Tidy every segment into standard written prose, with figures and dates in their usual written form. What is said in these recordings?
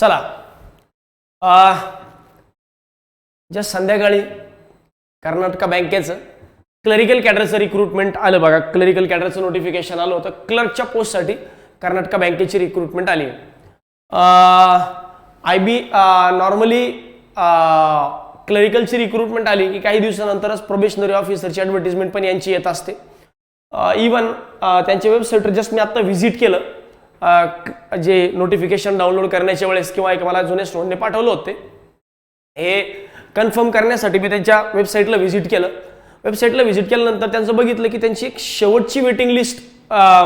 चला जस्ट संध्याकाळी कर्नाटक बँकेचं क्लरिकल कॅडरचं रिक्रुटमेंट आलं बघा. क्लरिकल कॅडरचं नोटिफिकेशन आलं होतं. क्लर्कच्या पोस्टसाठी कर्नाटक बँकेची रिक्रुटमेंट आली. IB नॉर्मली क्लरिकलची रिक्रुटमेंट आली की काही दिवसानंतरच प्रोबेशनरी ऑफिसरची ॲडव्हर्टिजमेंट पण यांची येत असते. इवन त्यांच्या वेबसाईटवर जस्ट मी आत्ता व्हिजिट केलं, जे नोटिफिकेशन डाउनलोड करण्याच्या वेळेस किंवा एक मला जुने स्टुडंटने पाठवलं होते हे कन्फर्म करण्यासाठी मी त्यांच्या वेबसाईटला व्हिजिट केलं. वेबसाईटला व्हिजिट केल्यानंतर त्यांचं बघितलं की त्यांची एक शेवटची वेटिंग लिस्ट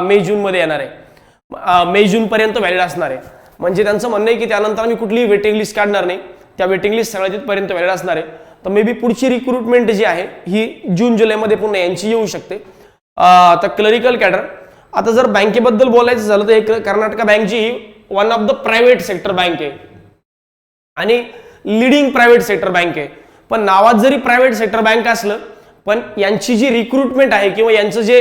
मे जूनमध्ये येणार आहे. मे जूनपर्यंत व्हॅलिड असणार आहे. म्हणजे त्यांचं म्हणणं आहे की त्यानंतर आम्ही कुठलीही वेटिंग लिस्ट काढणार नाही, त्या वेटिंग लिस्ट सगळ्या तिथपर्यंत व्हॅलिड असणार आहे. तर मे बी पुढची रिक्रुटमेंट जी आहे ही जून जुलैमध्ये पुन्हा यांची येऊ शकते. तर क्लरिकल कॅडर. आता जर बँकेबद्दल बोलायचं झालं तर कर्नाटक बँकची ही one of the private sector bank आहे आणि लिडिंग प्रायव्हेट सेक्टर बँक आहे. पण नावात जरी प्रायव्हेट सेक्टर बँक असलं पण यांची जी रिक्रुटमेंट आहे किंवा यांचं जे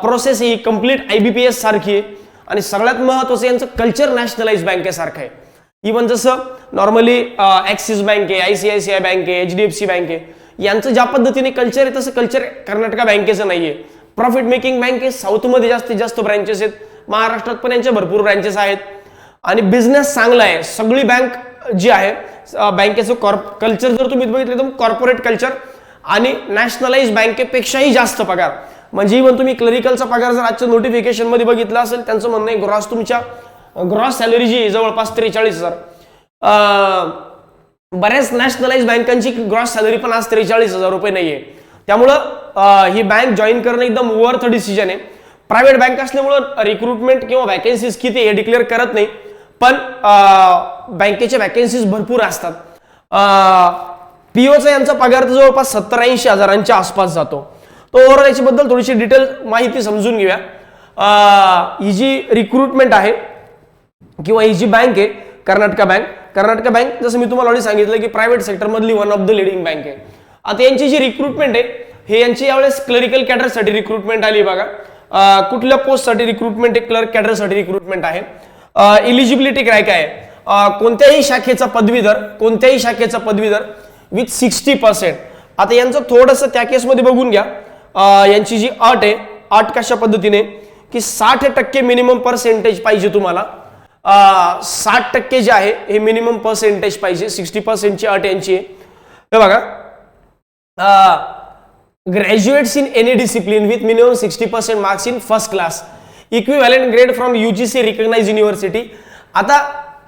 प्रोसेस ही कम्प्लीट IBPS सारखी आहे आणि सगळ्यात महत्त्वाचं यांचं कल्चर नॅशनलाइज बँकेसारखं आहे. इवन जसं नॉर्मली ॲक्सिस बँक आहे, ICICI बँक आहे, HDFC बँक आहे, यांचं ज्या पद्धतीने कल्चर आहे तसं कल्चर कर्नाटक बँकेचं नाही आहे. प्रॉफिट मेकिंग बँक आहे. साऊथमध्ये जास्तीत जास्त ब्रँचेस आहेत, महाराष्ट्रात पण यांच्या भरपूर ब्रँचेस आहेत आणि बिझनेस चांगला आहे. सगळी बँक जी आहे बँकेचं कल्चर जर तुम्ही बघितलं तर कॉर्पोरेट कल्चर आणि नॅशनलाइज बँकेपेक्षाही जास्त पगार. म्हणजे इव्हन तुम्ही क्लरिकलचा पगार जर आजच्या नोटिफिकेशन मध्ये बघितला असेल, त्यांचं म्हणणं आहे ग्रॉस तुमच्या ग्रॉस सॅलरी जी जवळपास 43,000. बऱ्याच नॅशनलाइज बँकांची ग्रॉस सॅलरी पण आज 43,000 रुपये नाहीये. त्यामुळं ही बँक जॉईन करणं एकदम वर्थ डिसिजन आहे. प्रायव्हेट बँक असल्यामुळं रिक्रुटमेंट किंवा वॅकन्सीज किती हे डिक्लेअर करत नाही, पण बँकेच्या वॅकन्सीज भरपूर असतात. POचा यांचा पगार तर जवळपास 70-80 हजारांच्या आसपास जातो. तो ओव्हरऑल याच्याबद्दल थोडीशी डिटेल माहिती समजून घेऊया. ही जी रिक्रुटमेंट आहे किंवा ही जी बँक आहे कर्नाटक बँक जसं मी तुम्हाला ऑलरेडी सांगितलं की प्रायव्हेट सेक्टरमधली one of the leading bank आहे. आता यांची जी रिक्रुटमेंट आहे हे यांची यावेळेस क्लरिकल कॅडरसाठी रिक्रुटमेंट आली बघा. कुठल्या पोस्टसाठी रिक्रुटमेंट आहे? क्लर्क कॅडरसाठी रिक्रुटमेंट आहे. इलिजिबिलिटी काय काय आहे? कोणत्याही शाखेचा पदवीधर विथ 60%. आता यांचं थोडंसं त्या केसमध्ये बघून घ्या. यांची जी अट आहे, अट कशा पद्धतीने की 60% मिनिमम पर्सेंटेज पाहिजे तुम्हाला. 60% जे आहे हे मिनिमम पर्सेंटेज पाहिजे. 60%ची अट यांची आहे. हे बघा, graduates in any discipline with minimum 60% marks in first class, equivalent grade from UGC recognise university. आता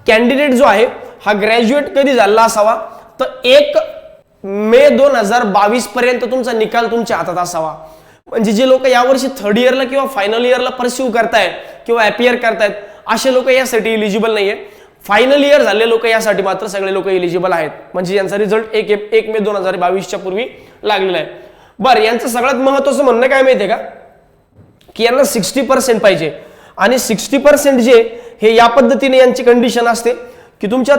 कॅन्डिडेट जो आहे हा ग्रॅज्युएट कधी झाला असावा तर 1 मे 2022 पर्यंत तुमचा निकाल तुमच्या हातात असावा. म्हणजे जे लोक यावर्षी थर्ड इयरला किंवा फायनल इयरला परस्यू करतायत किंवा अपियर करतायत असे लोक यासाठी इलिजिबल नाहीये. फायनल इयर झालेले लोक यासाठी मात्र सगळे लोक इलिजिबल आहेत. म्हणजे यांचा रिझल्ट 1 मे 2022च्या पूर्वी लागलेला आहे. बरं, यांचं सगळ्यात महत्त्वाचं म्हणणं काय माहितीये का की यांना 60% पाहिजे आणि 60% जे हे या पद्धतीने यांची कंडिशन असते की तुमच्या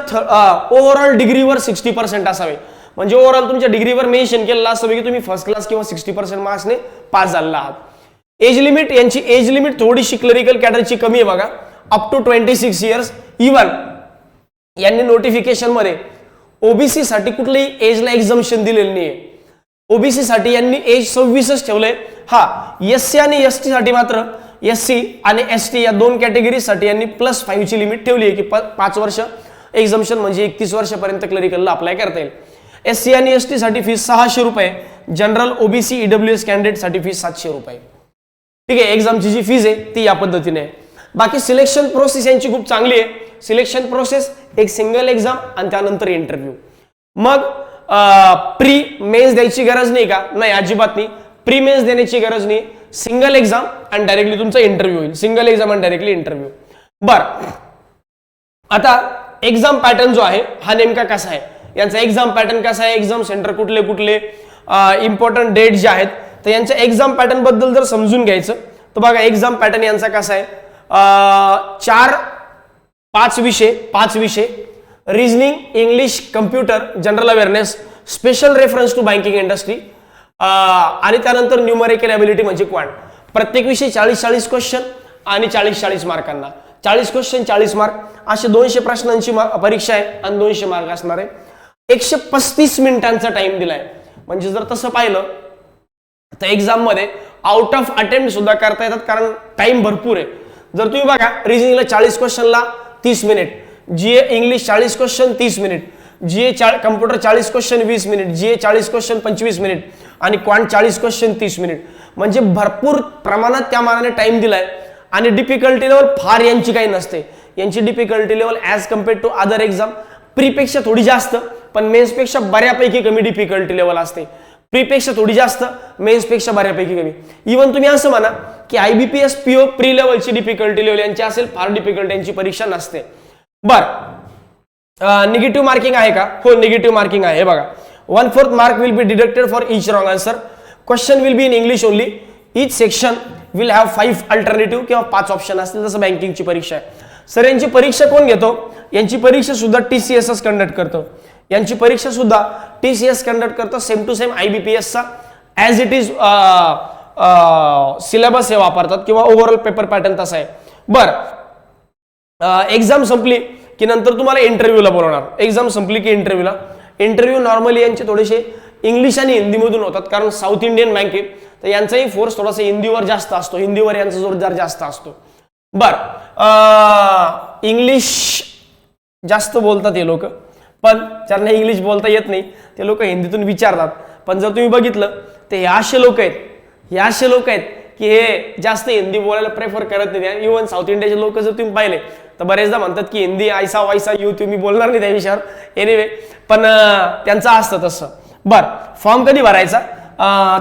ओव्हरऑल डिग्रीवर 60% असावे. म्हणजे ओव्हरऑल तुमच्या डिग्रीवर मेन्शन केलेलं असावे की तुम्ही फर्स्ट क्लास किंवा 60% मार्क्सने पास झालेला आहात. एज लिमिट, यांची एज लिमिट थोडीशी क्लरिकल कॅडरची कमी आहे बघा, अप टू 26 इयर्स. इव्हन यांनी नोटिफिकेशन मध्ये ओबीसी साठी कुठल्याही एजला एक्झम्पशन दिलेलं नाहीये. ओबीसी साठी यांनी एज 26च ठेवलंय. हा, SC आणि ST साठी मात्र SC आणि ST या दोन कॅटेगरीसाठी यांनी +5 ची लिमिट ठेवली आहे की 5 वर्ष एक्झम्पशन, म्हणजे 31 वर्षापर्यंत क्लरिकलला अप्लाय करता येईल. SC आणि ST साठी फीस 600 रुपये, जनरल OBC EWS कॅन्डिडेट साठी फीस 700 रुपये. ठीक आहे, एक्झामची जी फीज आहे ती या पद्धतीने आहे. बाकी सिलेक्शन प्रोसेस यांची खूप चांगली आहे. सिलेक्शन प्रोसेस एक सिंगल एक्झाम आणि त्यानंतर इंटरव्ह्यू. मग प्री मेन्स द्यायची गरज नाही का? नाही, अजिबात नाही. प्री मेन्स देण्याची गरज नाही. सिंगल एक्झाम आणि डायरेक्टली तुमचा इंटरव्ह्यू होईल. सिंगल एक्झाम आणि डायरेक्टली इंटरव्ह्यू. बरं, आता एक्झाम पॅटर्न जो आहे हा नेमका कसा आहे, यांचा एक्झाम पॅटर्न कसा आहे, एक्झाम सेंटर कुठले कुठले, इम्पॉर्टंट डेट जे आहेत, तर यांच्या एक्झाम पॅटर्न बद्दल जर समजून घ्यायचं तर बघा एक्झाम पॅटर्न यांचा कसा आहे. 5 विषय reasoning, English, computer, general awareness, special reference to banking industry आणि त्यानंतर न्यूमरिकल ॲबिलिटी म्हणजे क्वांट. प्रत्येक विषय 40-40 क्वेश्चन आणि 40-40 मार्कांना. 40 क्वेश्चन 40 मार्क, असे 200 प्रश्नांची परीक्षा आहे आणि 200 मार्क असणार आहे. 135 मिनिटांचा टाइम दिलाय. म्हणजे जर तसं पाहिलं तर एक्झाम मध्ये आउट ऑफ अटेम्प्ट सुद्धा करता येतात, कारण टाइम भरपूर आहे. जर तुम्ही बघा रिजनिंगला 40 क्वेश्चनला 30 minute, GA English 40 question 30 minute, GA computer 40 question 20 minute, GA 40 question 25 minute आणि क्वांट 40 क्वेश्चन 30 मिनिट. म्हणजे भरपूर प्रमाणात त्या मानाने टाइम दिलाय. आणि डिफिकल्टी लेवल फार यांची काही नसते. यांची difficulty level as compared to other exam प्रीपेक्षा थोडी जास्त, पण मेन्सपेक्षा बऱ्यापैकी कमी डिफिकल्टी लेवल असते. प्रीपेक्षा थोडी जास्त, मेन्सपेक्षा बऱ्यापैकी कमी. इव्हन तुम्ही असं म्हणा की IBPS PO प्री लेवलची डिफिकल्टी लेवल यांची असेल, फार डिफिकल्ट यांची परीक्षा नसते. बरं, निगेटिव्ह मार्किंग आहे का? हो, निगेटिव्ह मार्किंग आहे. बघा, 1/4 mark will be deducted for each wrong answer. Question will be in English only. Each section will have 5 alternative किंवा 5 ऑप्शन असतील, जसं बँकिंगची परीक्षा आहे. सर यांची परीक्षा कोण घेतो? यांची परीक्षा सुद्धा TCS कंडक्ट करतो. यांची परीक्षा सुद्धा TCS कंडक्ट करतो. सेम टू सेम IBPS चा ॲज इट इज सिलेबस हे वापरतात किंवा ओव्हरऑल पेपर पॅटर्न तसा आहे. बरं, एक्झाम संपली की नंतर तुम्हाला इंटरव्ह्यूला बोलवणार. एक्झाम संपली की इंटरव्ह्यू नॉर्मली यांचे थोडेसे इंग्लिश आणि हिंदीमधून होतात, कारण साऊथ इंडियन बँक आहे, तर यांचाही फोर्स थोडासा हिंदीवर जास्त असतो. हिंदीवर यांचा जोरदार जास्त असतो. बरं, इंग्लिश जास्त बोलतात हे लोक, पण ज्यांना इंग्लिश बोलता येत नाही ते लोक हिंदीतून विचारतात. पण जर तुम्ही बघितलं तर हे असे लोक आहेत की हे जास्त हिंदी बोलायला प्रेफर करत नाही. इव्हन साऊथ इंडियाचे लोक जर तुम्ही पाहिले तर बरेचदा म्हणतात की हिंदी ऐसा वैसा यू, तुम्ही बोलणार नाही त्या विषयावर. एनिवे, पण त्यांचं असतं तसं. बरं, फॉर्म कधी भरायचा?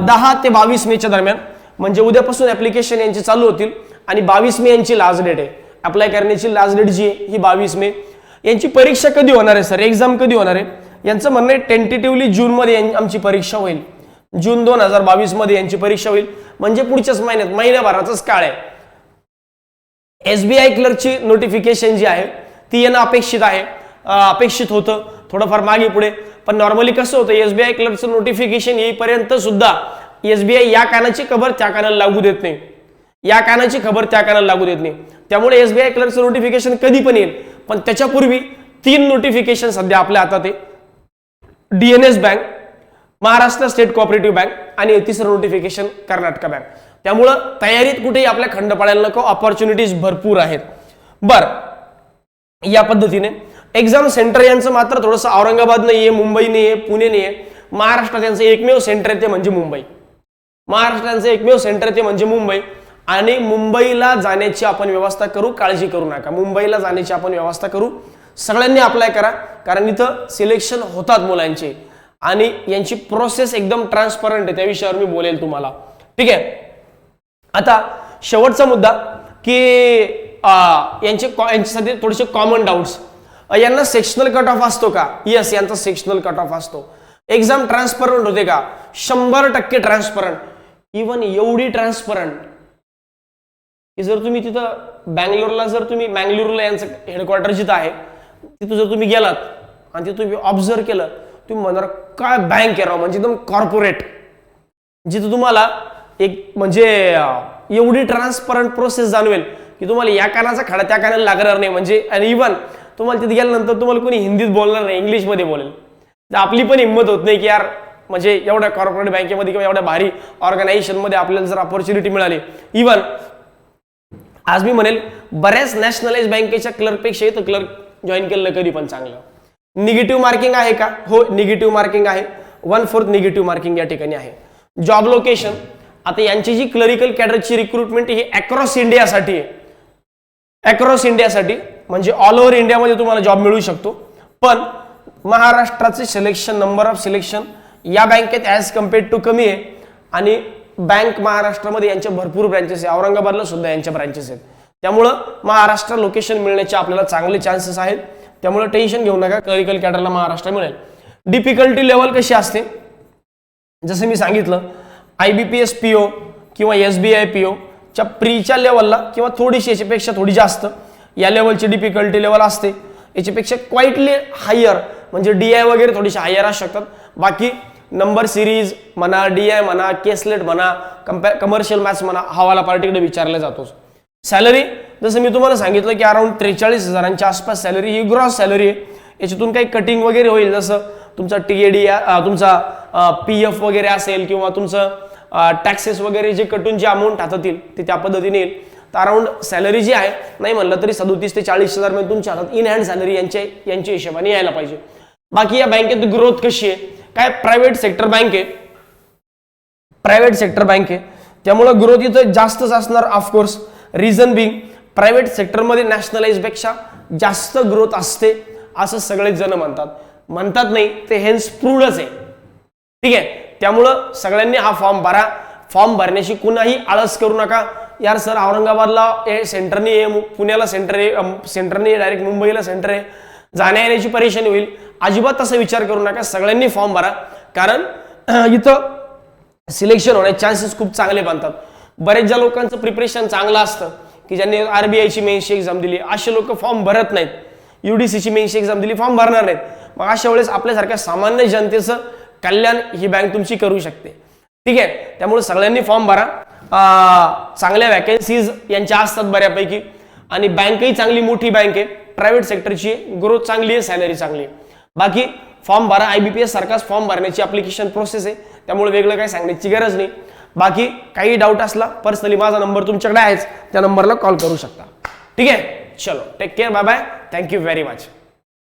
10 ते 22 मेच्या दरम्यान, म्हणजे उद्यापासून ऍप्लिकेशन यांची चालू होतील आणि 22 मे यांची लास्ट डेट आहे. अप्लाय करण्याची लास्ट डेट जी आहे ही 22 मे. यांची परीक्षा कधी होणार आहे सर? एक्झाम कधी होणार आहे? यांचं म्हणणं आहे टेंटेटिव्हली जूनमध्ये आमची परीक्षा होईल. जून 2022 मध्ये यांची परीक्षा होईल, म्हणजे पुढच्याच महिन्यात, महिन्याभराचाच काळ आहे. SBI क्लर्कची नोटिफिकेशन जी आहे ती येणं अपेक्षित होतं, थोडंफार मागे पुढे. पण नॉर्मली कसं होतं, SBI क्लर्कचं नोटिफिकेशन येईपर्यंत सुद्धा SBI या कानाची खबर त्या कानाला लागू देत नाही, या कानाची खबर त्या कानाला लागू देत नाही. त्यामुळे SBI क्लर्कचं नोटिफिकेशन कधी पण येईल. पण त्याच्यापूर्वी 3 नोटिफिकेशन सध्या आपल्या हातात आहे. DNS bank, Maharashtra state cooperative bank आणि तिसरं नोटिफिकेशन कर्नाटक बँक. त्यामुळं तयारीत कुठेही आपल्या खंड पडायला नको, ऑपॉर्च्युनिटीज भरपूर आहेत. बरं, या पद्धतीने एक्झाम सेंटर यांचं मात्र थोडंसं औरंगाबाद नाहीये, मुंबई नाहीये, पुणे नाहीये. महाराष्ट्रात यांचं एकमेव सेंटर आहे ते म्हणजे मुंबई. महाराष्ट्राचं एकमेव सेंटर ते म्हणजे मुंबई. आणि मुंबईला जाण्याची आपण व्यवस्था करू, काळजी करू नका. मुंबईला जाण्याची आपण व्यवस्था करू. सगळ्यांनी अप्लाय करा, कारण इथं सिलेक्शन होतात मुलांचे आणि यांची प्रोसेस एकदम ट्रान्सपरंट आहे. त्या विषयावर मी बोलेल तुम्हाला. ठीक आहे. आता शेवटचा मुद्दा की यांच्यासाठी थोडेसे कॉमन डाऊट्स. यांना सेक्शनल कट ऑफ असतो का? येस, यांचा सेक्शनल कट ऑफ असतो. एक्झाम ट्रान्सपरंट होते का? 100% ट्रान्सपरंट. इव्हन एवढी ट्रान्सपरंट की जर तुम्ही तिथं बँगलोरला यांचं हेडक्वार्टर जिथं आहे तिथं जर तुम्ही गेलात आणि तिथं तुम्ही ऑब्झर्व केलं, तुम्ही म्हणणार काय बँक आहे राव, म्हणजे एकदम कॉर्पोरेट, जिथं तुम्हाला एक म्हणजे एवढी ट्रान्सपरंट प्रोसेस जाणवेल की तुम्हाला या कानाचा खडा त्या कानाला लागणार नाही. म्हणजे आणि इव्हन तुम्हाला तिथे गेल्यानंतर तुम्हाला कोणी हिंदीत बोलणार नाही, इंग्लिशमध्ये बोलेल. तर आपली पण हिंमत होत नाही की यार, म्हणजे एवढ्या कॉर्पोरेट बँकेमध्ये किंवा एवढ्या भारी ऑर्गनायझेशनमध्ये आपल्याला जर अपॉर्च्युनिटी मिळाली. इव्हन आज मी म्हणेल बऱ्याच नॅशनलाइज बँकेच्या क्लर्कपेक्षा इथं क्लर्क जॉईन केलं कधी पण चांगलं. निगेटिव्ह मार्किंग आहे का? हो, निगेटिव्ह मार्किंग आहे. 1/4 निगेटिव्ह मार्किंग या ठिकाणी आहे. जॉब लोकेशन, आता यांची जी क्लरिकल कॅडरची रिक्रुटमेंट ही अक्रॉस इंडियासाठी आहे. अक्रॉस इंडियासाठी म्हणजे ऑल ओव्हर इंडियामध्ये तुम्हाला जॉब मिळू शकतो. पण महाराष्ट्राचे सिलेक्शन, नंबर ऑफ सिलेक्शन या बँकेत ॲज कम्पेअर्ड टू कमी आहे. आणि बँक महाराष्ट्रामध्ये यांच्या भरपूर ब्रँचेस आहे. औरंगाबादला सुद्धा यांच्या ब्रँचेस आहेत. त्यामुळं महाराष्ट्र लोकेशन मिळण्याचे आपल्याला चांगले चान्सेस आहेत. त्यामुळे टेन्शन घेऊ नका, क्लरिकल कॅडरला महाराष्ट्र मिळेल. डिफिकल्टी लेवल कशी असते? जसं मी सांगितलं, IBPS PO किंवा SBI PO च्या प्रीच्या लेवलला किंवा थोडीशी याच्यापेक्षा थोडी जास्त या लेवलची डिफिकल्टी लेवल असते. याच्यापेक्षा क्वाइटली हायर म्हणजे DI वगैरे थोडीशी हायर असू शकतात. बाकी नंबर सिरीज म्हणा, DI म्हणा, केसलेट म्हणा, कमर्शियल मॅथ्स म्हणा, हवाला पार्टीकडे विचारला जातोच. सॅलरी जसं मी तुम्हाला सांगितलं की अराउंड 43,000च्या आसपास सॅलरी ही ग्रॉस सॅलरी आहे. याच्यातून काही कटिंग वगैरे होईल, जसं तुमचा TAD तुमचा PF वगैरे असेल किंवा तुमचं टॅक्सेस वगैरे जे कटून जे अमाऊंट हातात येईल ते त्या पद्धतीने येईल. तर अराउंड सॅलरी जी आहे नाही म्हणलं तरी 37 ते 40,000 मध्ये तुमच्या हातात इन हँड सॅलरी यांच्या हिशोबाने यायला पाहिजे. बाकी या बँकेत ग्रोथ कशी आहे, काय प्रायव्हेट सेक्टर बँक आहे, प्रायव्हेट सेक्टर बँक आहे त्यामुळे ग्रोथ इथं जास्तच असणार ऑफकोर्स. रिझन बिंग प्रायव्हेट सेक्टरमध्ये नॅशनलाइज पेक्षा जास्त ग्रोथ असते असं सगळेच जण म्हणतात नाही ते हेन्स प्रूव्डच आहे. ठीक आहे, त्यामुळं सगळ्यांनी हा फॉर्म भरा. फॉर्म भरण्याची कुणाही आळस करू नका. यार सर औरंगाबादला सेंटर नाही आहे, पुण्याला सेंटर आहे, सेंटर नाही डायरेक्ट मुंबईला सेंटर आहे, जाण्या येण्याची परेशानी होईल. अजिबात तसा विचार करू नका. सगळ्यांनी फॉर्म भरा, कारण इथं सिलेक्शन होण्याचे चान्सेस खूप चांगले बनतात. बरेच ज्या लोकांचं प्रिपरेशन चांगलं असतं की ज्यांनी RBIची मेन्सची एक्झाम दिली असे लोक फॉर्म भरत नाहीत, UDCची मेन्सची एक्झाम दिली फॉर्म भरणार नाहीत. मग अशा वेळेस आपल्यासारख्या सामान्य जनतेचं कल्याण ही बँक तुमची करू शकते. ठीक आहे, त्यामुळे सगळ्यांनी फॉर्म भरा. चांगल्या वॅकन्सीज यांच्या असतात बऱ्यापैकी आणि बँकही चांगली मोठी बँक आहे, प्रायव्हेट सेक्टरची ग्रोथ चांगली आहे, सॅलरी चांगली आहे. बाकी फॉर्म भरा. IBPS सारखाच फॉर्म भरण्याची ॲप्लिकेशन प्रोसेस आहे, त्यामुळे वेगळं काही सांगण्याची गरज नाही. बाकी काही डाऊट असला पर्सनली माझा नंबर तुमच्याकडे आहेच, त्या नंबरला कॉल करू शकता. ठीक आहे, चलो take care, bye bye, thank you very much.